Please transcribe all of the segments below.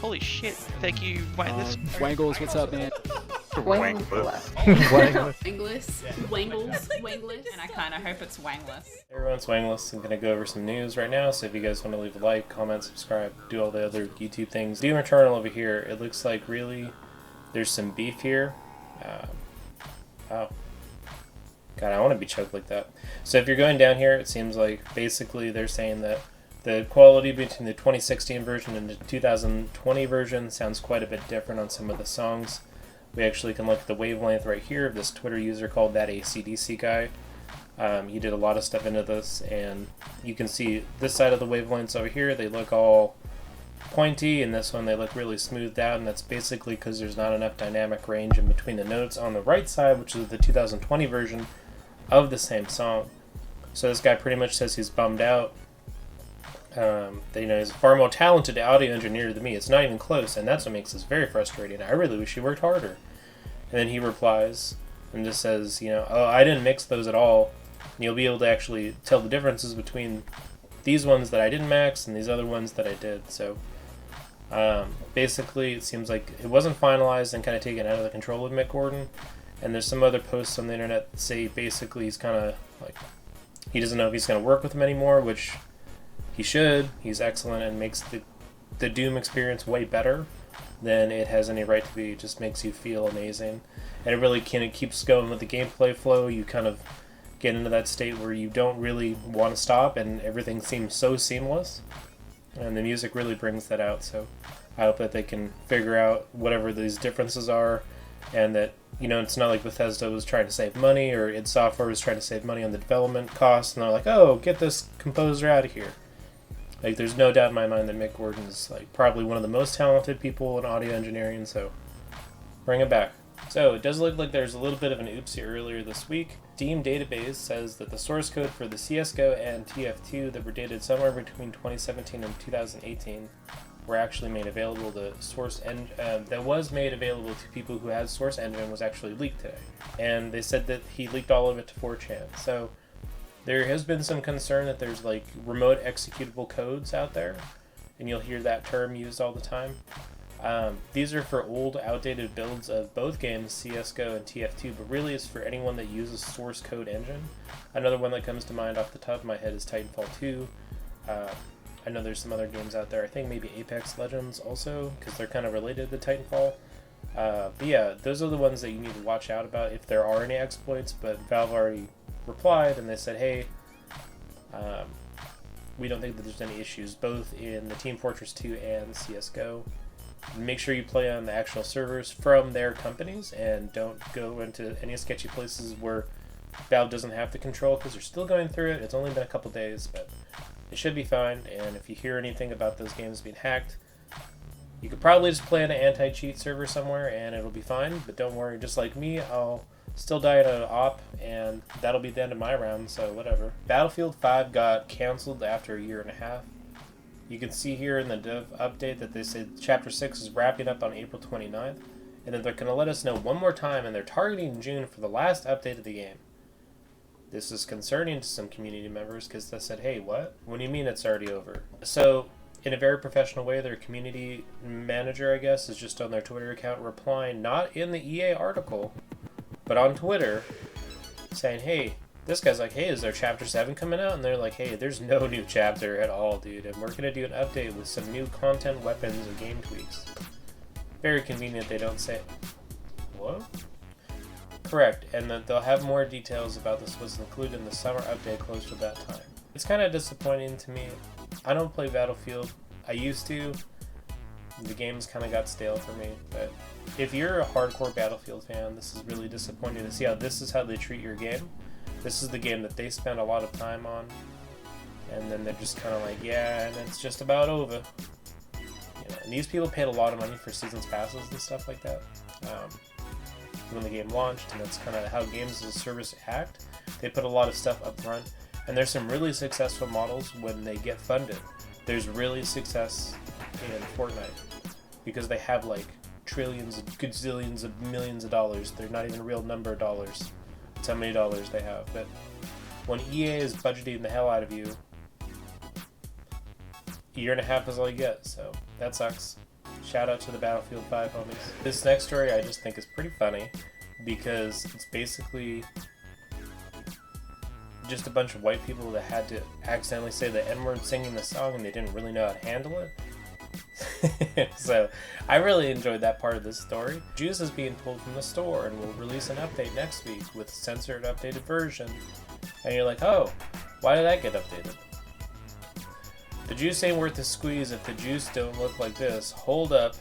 Holy shit, thank you, Wangles. Wangles, what's up, man? Wangles. Wangles. And I kind of hope it's wangless. Everyone's wangless. I'm going to go over some news right now, so if you guys want to leave a like, comment, subscribe, do all the other YouTube things. Doom Eternal over here, it looks like really there's some beef here. Oh. God, I want to be choked like that. So if you're going down here, it seems like basically they're saying that the quality between the 2016 version and the 2020 version sounds quite a bit different on some of the songs. We actually can look at the wavelength right here of this Twitter user called that ACDC guy. He did a lot of stuff into this, and you can see this side of the wavelengths over here, they look all pointy, and this one they look really smoothed out, and that's basically because there's not enough dynamic range in between the notes on the right side, which is the 2020 version of the same song. So this guy pretty much says he's bummed out. That, he's a far more talented audio engineer than me. It's not even close, and that's what makes this very frustrating. I really wish he worked harder. And then he replies and just says, oh, I didn't mix those at all. And you'll be able to actually tell the differences between these ones that I didn't max and these other ones that I did. So basically, it seems like it wasn't finalized and kind of taken out of the control of Mick Gordon. And there's some other posts on the internet that say basically he's kind of like, he doesn't know if he's going to work with him anymore, which he should. He's excellent and makes the Doom experience way better than it has any right to be. It just makes you feel amazing. And it really kind of keeps going with the gameplay flow. You kind of get into that state where you don't really want to stop and everything seems so seamless. And the music really brings that out. So I hope that they can figure out whatever these differences are, and that, it's not like Bethesda was trying to save money or id Software was trying to save money on the development costs, and they're like, oh, get this composer out of here. Like, there's no doubt in my mind that Mick Gordon is like probably one of the most talented people in audio engineering, so bring it back. So it does look like there's a little bit of an oopsie earlier this week. Steam database says that the source code for the CSGO and TF2 that were dated somewhere between 2017 and 2018 were actually made available. The source that was made available to people who had Source Engine was actually leaked today, and they said that he leaked all of it to 4chan. So there has been some concern that there's like remote executable codes out there, and you'll hear that term used all the time. These are for old, outdated builds of both games, CSGO and TF2, but really it's for anyone that uses source code engine. Another one that comes to mind off the top of my head is Titanfall 2. I know there's some other games out there. I think maybe Apex Legends also, because they're kind of related to Titanfall. But yeah, those are the ones that you need to watch out about if there are any exploits, but Valve already replied and they said, hey, we don't think that there's any issues, both in the Team Fortress 2 and CSGO. Make sure you play on the actual servers from their companies and don't go into any sketchy places where Valve doesn't have the control, because they're still going through it. It's only been a couple days, but it should be fine. And if you hear anything about those games being hacked, you could probably just play on an anti-cheat server somewhere and it'll be fine. But don't worry, just like me, I'll still die at an op, and that'll be the end of my round, so whatever. Battlefield 5 got canceled after a year and a half. You can see here in the dev update that they said Chapter 6 is wrapping up on April 29th, and then they're going to let us know one more time, and they're targeting June for the last update of the game. This is concerning to some community members because they said, hey, what? What do you mean it's already over? So, in a very professional way, their community manager, I guess, is just on their Twitter account replying, not in the EA article, but on Twitter, saying, hey, this guy's like, hey, is there Chapter 7 coming out? And they're like, hey, there's no new chapter at all, dude, and we're going to do an update with some new content, weapons, and game tweaks. Very convenient they don't say, what? Correct, and that they'll have more details about this was included in the summer update close to that time. It's kind of disappointing to me. I don't play Battlefield. I used to. The games kind of got stale for me, but if you're a hardcore Battlefield fan, this is really disappointing to see how this is how they treat your game. This is the game that they spend a lot of time on, and then they're just kind of like, yeah, and it's just about over. And these people paid a lot of money for seasons passes and stuff like that when the game launched, and that's kind of how games as a service act. They put a lot of stuff up front, and there's some really successful models when they get funded. There's really success in Fortnite because they have like trillions, gazillions of millions of dollars. They're not even a real number of dollars. It's how many dollars they have. But when EA is budgeting the hell out of you, a year and a half is all you get, so that sucks. Shout out to the Battlefield 5 homies. This next story I just think is pretty funny because it's basically just a bunch of white people that had to accidentally say the N-word singing the song and they didn't really know how to handle it. So I really enjoyed that part of this story. Juice is being pulled from the store and will release an update next week with censored updated version. And you're like, oh, why did that get updated? The juice ain't worth the squeeze if the juice don't look like this. Hold up.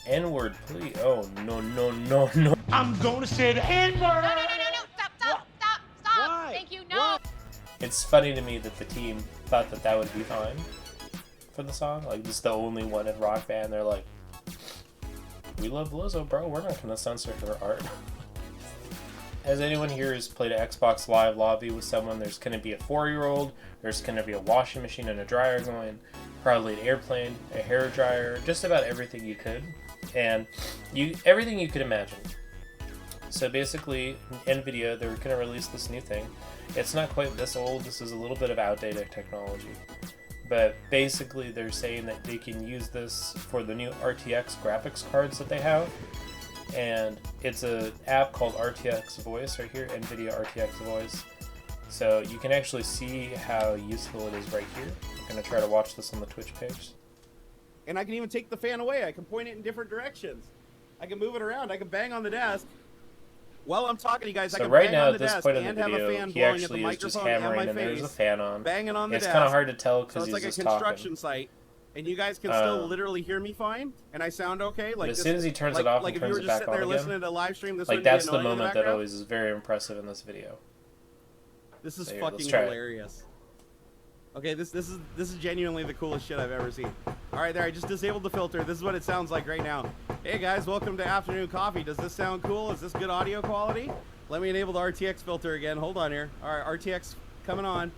N-word, please. Oh, no, no, no, no. I'm gonna say the N-word! No, stop! Why? Thank you, no! It's funny to me that the team thought that that would be fine for the song. Like, this is the only one in Rock Band. They're like, we love Lizzo, bro. We're not gonna censor her art. Has anyone here who's played an Xbox Live lobby with someone? There's going to be a 4-year-old, there's going to be a washing machine and a dryer going, probably an airplane, a hair dryer, just about everything you could, and everything you could imagine. So basically, NVidia, they're going to release this new thing. It's not quite this old, this is a little bit of outdated technology. But basically, they're saying that they can use this for the new RTX graphics cards that they have. And it's an app called RTX Voice right here, NVIDIA RTX Voice. So you can actually see how useful it is right here. I'm going to try to watch this on the Twitch page. And I can even take the fan away. I can point it in different directions. I can move it around. I can bang on the desk. While I'm talking to you guys, I So can right bang now on at the this desk point in and the have a video, fan he blowing at the actually is just microphone and hammering my and there's a face. fan on. Banging on the It's desk. kind of hard to tell So because it's he's like a just construction talking. site. And you guys can still literally hear me fine, and I sound okay. Like But as soon as he turns it off like and if you turns were it just back sitting on there again, listening to live stream, this like wouldn't that's be the annoying in moment that background. always is very impressive in this video. This is So here, let's fucking try it. hilarious. Okay, this is genuinely the coolest shit I've ever seen. All right, there, I just disabled the filter. This is what it sounds like right now. Hey guys, welcome to Afternoon Coffee. Does this sound cool? Is this good audio quality? Let me enable the RTX filter again. Hold on here. All right, RTX coming on.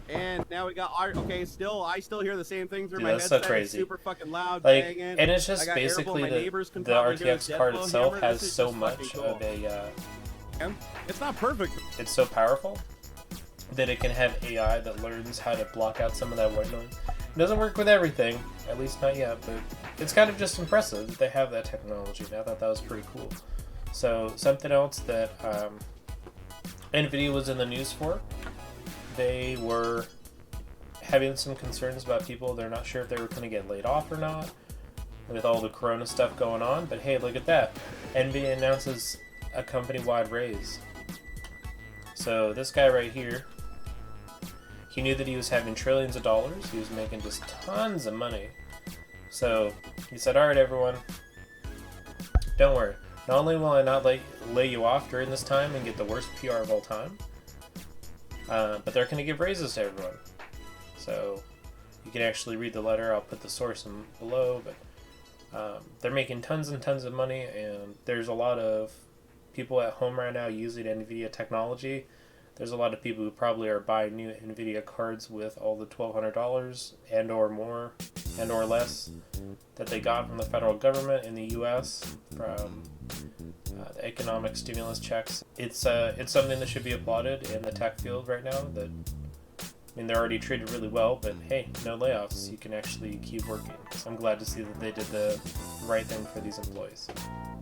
And now we got okay. I still hear the same thing through Dude, my that's so headset. It's crazy. super fucking loud, Like, banging. and it's I just got airable. basically My neighbors can the probably hear RTX this card dead blow itself hammer. has This is so just much fucking cool. of a. It's not perfect. It's so powerful that it can have AI that learns how to block out some of that white noise. It doesn't work with everything, at least not yet, but it's kind of just impressive that they have that technology. And I thought that was pretty cool. So something else that NVIDIA was in the news for, they were having some concerns about people. They're not sure if they were going to get laid off or not with all the corona stuff going on, but hey, look at that. NVIDIA announces a company-wide raise. So this guy right here, he knew that he was having trillions of dollars. He was making just tons of money. So he said, all right, everyone, don't worry. Not only will I not lay you off during this time and get the worst PR of all time, but they're going to give raises to everyone. So you can actually read the letter. I'll put the source in below, but they're making tons and tons of money, and there's a lot of people at home right now using NVIDIA technology. There's a lot of people who probably are buying new NVIDIA cards with all the $1,200 and or more and or less that they got from the federal government in the U.S. from the economic stimulus checks. It's something that should be applauded in the tech field right now. That, I mean, they're already treated really well, but hey, no layoffs. You can actually keep working. So I'm glad to see that they did the right thing for these employees.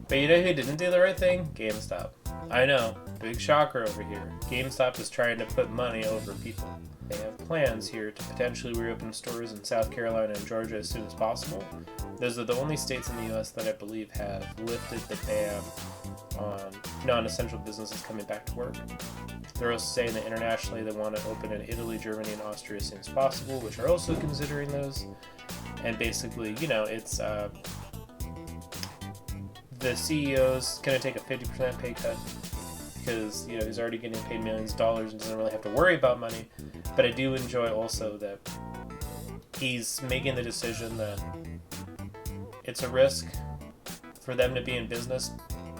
But you know who didn't do the right thing? GameStop. I know, big shocker over here. GameStop is trying to put money over people. They have plans here to potentially reopen stores in South Carolina and Georgia as soon as possible. Those are the only states in the US that I believe have lifted the ban on non-essential businesses coming back to work. They're also saying that internationally they want to open in Italy, Germany, and Austria as soon as possible, which are also considering those. And basically, you know, it's the CEO's going to take a 50% pay cut because, you know, he's already getting paid millions of dollars and doesn't really have to worry about money. But I do enjoy also that he's making the decision that it's a risk for them to be in business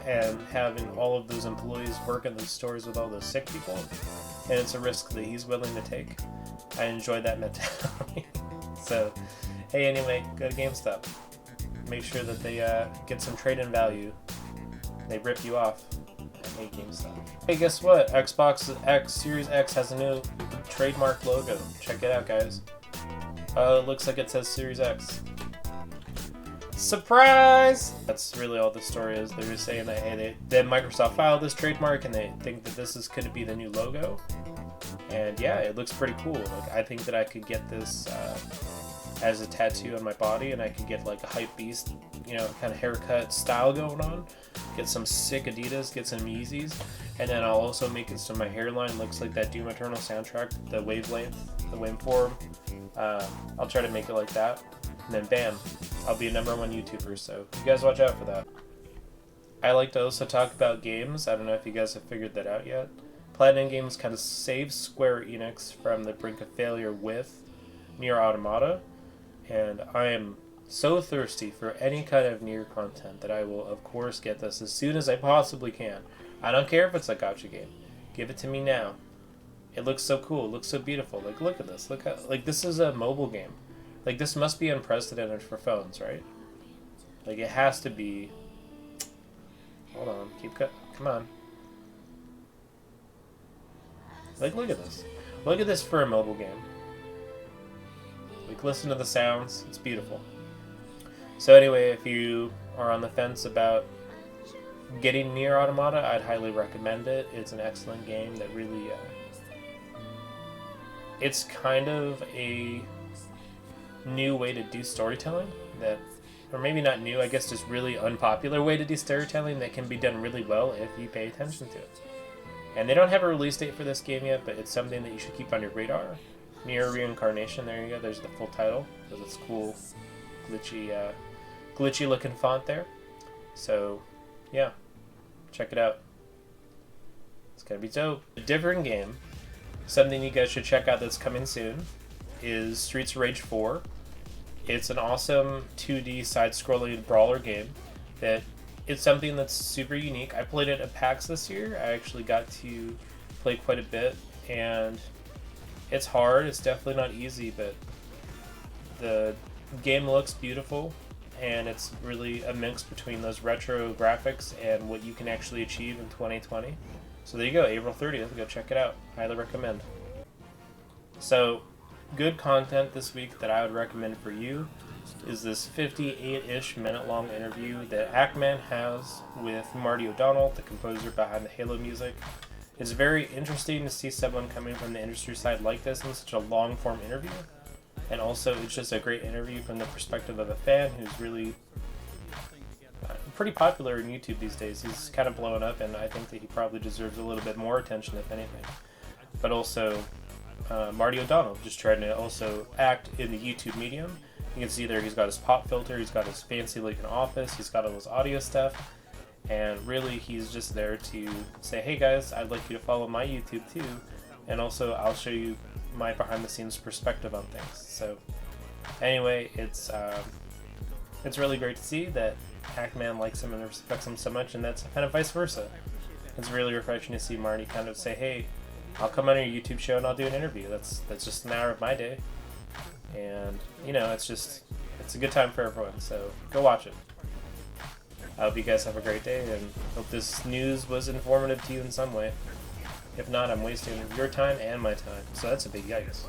and having all of those employees work in those stores with all those sick people, and it's a risk that he's willing to take. I enjoy that mentality. So, hey, anyway, go to GameStop. Make sure that they get some trade-in value. They rip you off. I hate GameStop. Hey, guess what? Xbox X Series X has a new trademark logo. Check it out, guys. It looks like it says Series X. Surprise! That's really all the story is. They're just saying that, hey, then Microsoft filed this trademark and they think that this is going to be the new logo. And yeah, it looks pretty cool. Like, I think that I could get this as a tattoo on my body, and I could get like a hype beast, you know, kind of haircut style going on. Get some sick Adidas, get some Yeezys, and then I'll also make it so my hairline looks like that Doom Eternal soundtrack, the wavelength, the waveform. I'll try to make it like that, and then bam, I'll be a #1 YouTuber, so you guys watch out for that. I like to also talk about games. I don't know if you guys have figured that out yet. Platinum Games kind of saved Square Enix from the brink of failure with Nier Automata, and I am so thirsty for any kind of Nier content that I will, of course, get this as soon as I possibly can. I don't care if it's a gacha game. Give it to me now. It looks so cool. It looks so beautiful. Like, look at this. Look how, like, this is a mobile game. Like, this must be unprecedented for phones, right? Like, it has to be. Hold on. Come on. Like, look at this. Look at this for a mobile game. Like, listen to the sounds. It's beautiful. So anyway, if you are on the fence about getting Nier Automata, I'd highly recommend it. It's an excellent game that really... it's kind of a new way to do storytelling that... Or maybe not new, I guess just really unpopular way to do storytelling that can be done really well if you pay attention to it. And they don't have a release date for this game yet, but it's something that you should keep on your radar. Nier Reincarnation, there you go, there's the full title. Because it's cool, glitchy looking font there. So, yeah, check it out. It's gonna be dope. A different game, something you guys should check out that's coming soon, is Streets of Rage 4. It's an awesome 2D side-scrolling brawler game that it's something that's super unique. I played it at PAX this year. I actually got to play quite a bit, and it's hard. It's definitely not easy, but the game looks beautiful, and it's really a mix between those retro graphics and what you can actually achieve in 2020. So there you go, April 30th. Go check it out. Highly recommend. So, good content this week that I would recommend for you is this 58-ish minute long interview that Ackman has with Marty O'Donnell, the composer behind the Halo music. It's very interesting to see someone coming from the industry side like this in such a long form interview. And also it's just a great interview from the perspective of a fan who's really pretty popular in YouTube these days. He's kind of blowing up, and I think that he probably deserves a little bit more attention if anything. But also Marty O'Donnell just trying to also act in the YouTube medium. You can see there he's got his pop filter, he's got his fancy looking office, he's got all his audio stuff, and really he's just there to say, hey guys, I'd like you to follow my YouTube too, and also I'll show you my behind the scenes perspective on things. So anyway, it's really great to see that Hackman likes him and respects him so much, and that's kind of vice versa. It's really refreshing to see Marty kind of say, hey, I'll come on your YouTube show and I'll do an interview. That's just an hour of my day. And, you know, it's a good time for everyone, so go watch it. I hope you guys have a great day, and hope this news was informative to you in some way. If not, I'm wasting your time and my time, so that's a big yikes.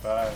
Bye.